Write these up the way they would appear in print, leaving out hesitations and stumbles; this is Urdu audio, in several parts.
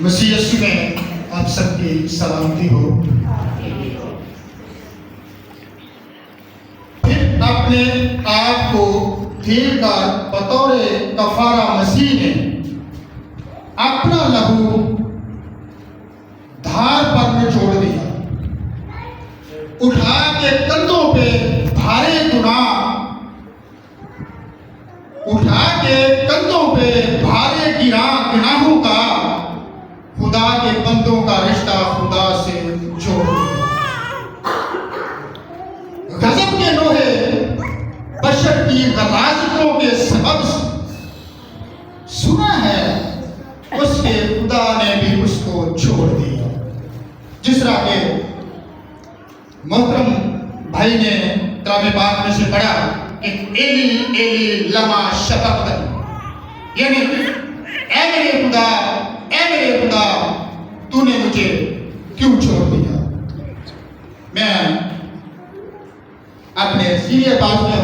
مسیح یسوع میں آپ سب کی سلامتی ہو۔ پھر اپنے آپ کو ڈھیر کر بطور کفارہ مسیح نے اپنا لہو دھار پر نچوڑ دیا، اٹھا کے کندھوں پہ بھارے گناہ، اٹھا کے کندھوں پہ بھارے گناہوں کا خدا کے بندوں کا رشتہ خدا سے جوڑ دیا۔ غضب کے لوہے بشر کی غلاظتوں کے سبب سنا ہے، اس کے خدا نے بھی اس کو چھوڑ دیا۔ جس طرح کہ محترم بھائی نے کلام پاک میں سے پڑھا کہ ایلی ایلی لما شبقتنی، یعنی اے میرے خدا تو نے مجھے کیوں چھوڑ دیا۔ میں اپنے سینئر پاسٹر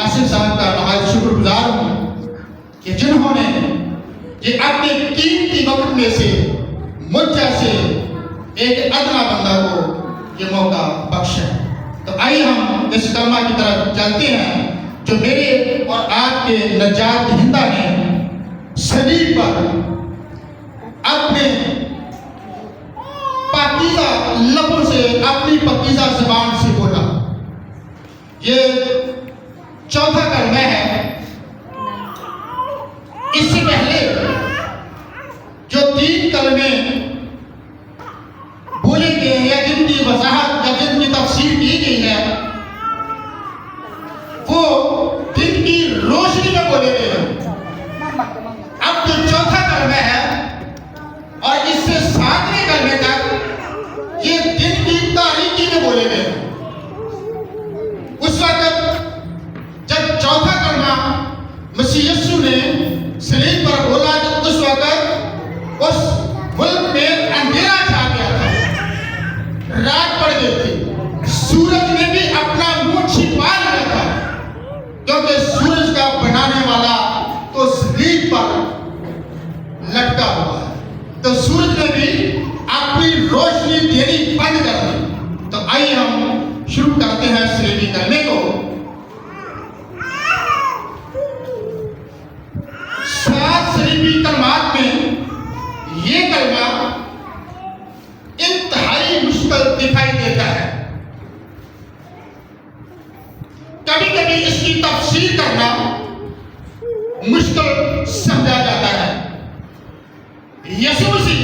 آصف صاحب کا نہایت شکر گزار ہوں کہ جنہوں نے یہ اپنے قیمتی وقت میں سے مجھ جیسے ایک ادنا بندہ کو یہ موقع بخشا۔ تو آئیے ہم اس کلمہ کی طرف چلتے ہیں جو میرے اور آپ کے نجات دہندہ نے صلیب پر اپنے پاکیزہ لبوں سے، اپنی پاکیزہ زبان سے بولا۔ یہ چوتھا کلمہ ہے۔ اس سے پہلے جو 3 کلمے بولے گئے ہیں یا جن کی وضاحت یا جن کی تفسیر کی گئی ہے وہ دن کی روشنی میں بولے گئے ہیں۔ اب جو چوتھا کلمہ ہے اور اس سے 7ویں کلمے تک یہ دن کی تاریکی میں بولے گئے ہیں۔ اس وقت جب چوتھا کلمہ مسیح یسوع نے صلیب پر بولا تو اس وقت اس ملک میں اندھیرا چھا گیا تھا، رات پڑ گئی تھی، سورج نے بھی اپنا منہ چھپا لیا تھا کیونکہ سورج کا بنانے والا تو صلیب پر لٹکا ہوا ہے، تو سورج نے بھی اپنی روشنی دینی بند کر دی۔ تو آئیے ہم شروع کرتے ہیں صلیبی کلمے کو۔ 7 صلیبی کلمات میں یہ کلمہ انتہائی مشکل دکھائی دیتا ہے۔ کبھی کبھی اس کی تفسیر کرنا مشکل سمجھا جاتا ہے۔ یسوع مسیح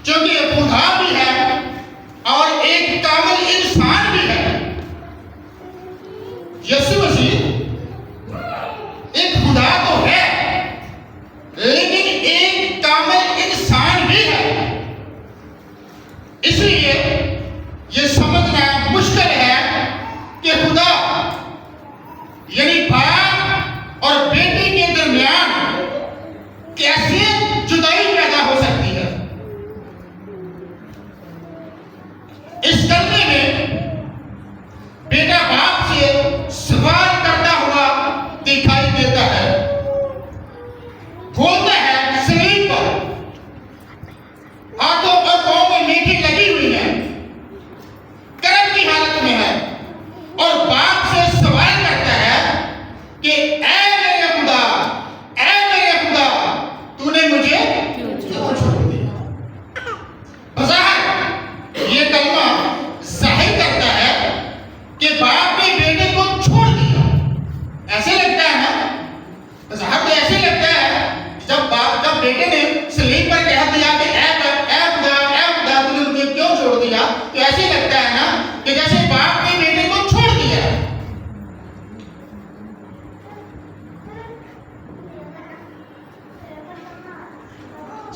چونکہ خدا بھی ہے اور ایک کامل انسان بھی ہے، یسوع مسیح ایک خدا تو ہے لیکن ایک کامل انسان بھی ہے۔ اس لیے یہ سمجھنا مشکل ہے کہ خدا یعنی باپ اور بیٹے کے درمیان کیسے جدائی پیدا ہو سکتی ہے۔ اس کلمے میں بیٹا باپ سے سوال کرتا ہوا دکھائی دیتا ہے، بولتا ہے صلیب پر ہاتھوں اور پاؤں میں میٹھی لگی ہوئی ہے، کرب کی حالت میں ہے، اور باپ سے سوال کرتا ہے کہ اے میرے خدا تو نے مجھے کیوں چھوڑ دیا۔ بظاہر یہ کلمہ ظاہر کرتا ہے کہ باپ نے بیٹے کو چھوڑ دیا۔ ایسے لگتا ہے نا، ظاہر تو ایسے لگتا ہے جب بیٹے نے صلیب پر کہہ دیا کہ اے خدا تو نے مجھے کیوں چھوڑ دیا، تو ایسے لگتا ہے نا کہ جیسے باپ نے بیٹے کو چھوڑ دیا۔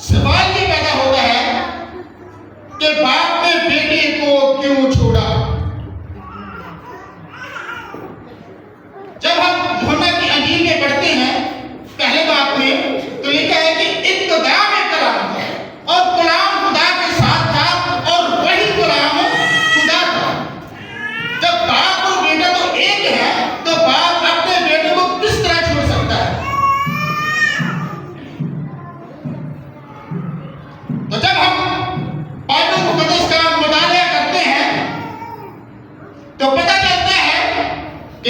سوال یہ پیدا ہوتا ہے کہ باپ نے بیٹے کو کیوں چھوڑا۔ جب ہم یوحنا کی انجیل میں پڑھتے ہیں پہلے باب میں تو لکھا ہے کہ ابتدا میں کلام تھا اور کلام خدا کے ساتھ تھا اور وہی کلام خدا تھا۔ جب باپ اور بیٹا تو ایک ہے تو باپ اپنے بیٹے کو کس طرح چھوڑ سکتا ہے؟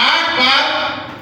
8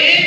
1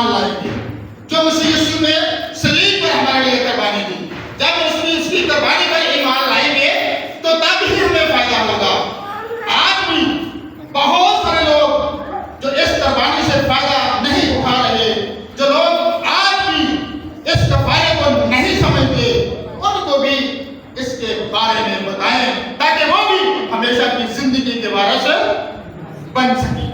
ایمان لائیں گے، جو مسیح یسوع نے صلیب پر ہمارے لیے قربانی دی۔ جب اس کی قربانی پر ایمان لائیں گے تو تب ہی ہمیں فائدہ ہوگا۔ آج بھی بہت سارے لوگ جو اس قربانی سے فائدہ نہیں اٹھا رہے، جو لوگ آج بھی اس کفارے کو نہیں سمجھتے، ان کو بھی اس کے بارے میں بتائیں تاکہ وہ بھی ہمیشہ کی زندگی کے وارث بن سکیں۔